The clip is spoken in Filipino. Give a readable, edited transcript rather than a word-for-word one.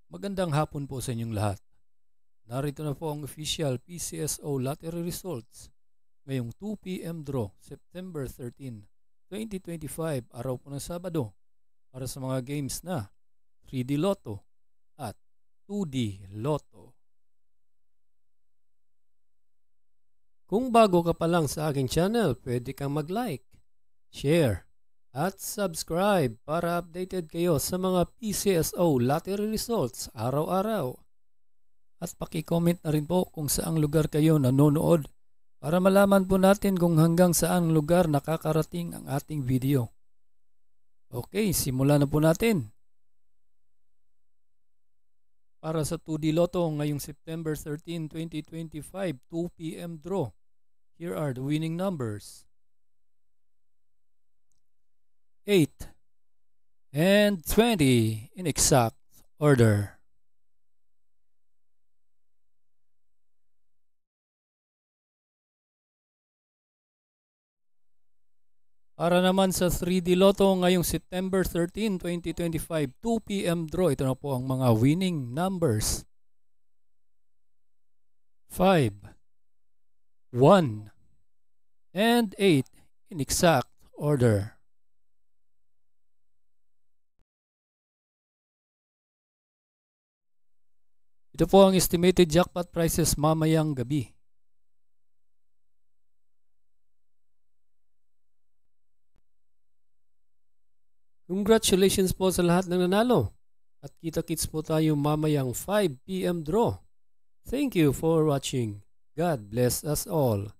Magandang hapon po sa inyong lahat. Narito na po ang official PCSO lottery results ngayong 2 p.m. draw, September 13, 2025, araw po ng Sabado, para sa mga games na 3D Lotto at 2D Lotto. Kung bago ka pa lang sa aking channel, pwede kang mag-like, share, at subscribe para updated kayo sa mga PCSO lottery results araw-araw. At paki-comment na rin po kung saang lugar kayo nanonood para malaman po natin kung hanggang saang lugar nakakarating ang ating video. Okay, simulan na po natin. Para sa 2D Lotto ngayong September 13, 2025, 2 p.m. draw. Here are the winning numbers. 8 and 20 in exact order. Para naman sa 3D Lotto ngayong September 13, 2025, 2 p.m. draw. Ito na po ang mga winning numbers. 5, 1, and 8 in exact order. Ito po ang estimated jackpot prices mamayang gabi. Congratulations po sa lahat ng nanalo. At kita-kits po tayo mamayang 5 p.m. draw. Thank you for watching. God bless us all.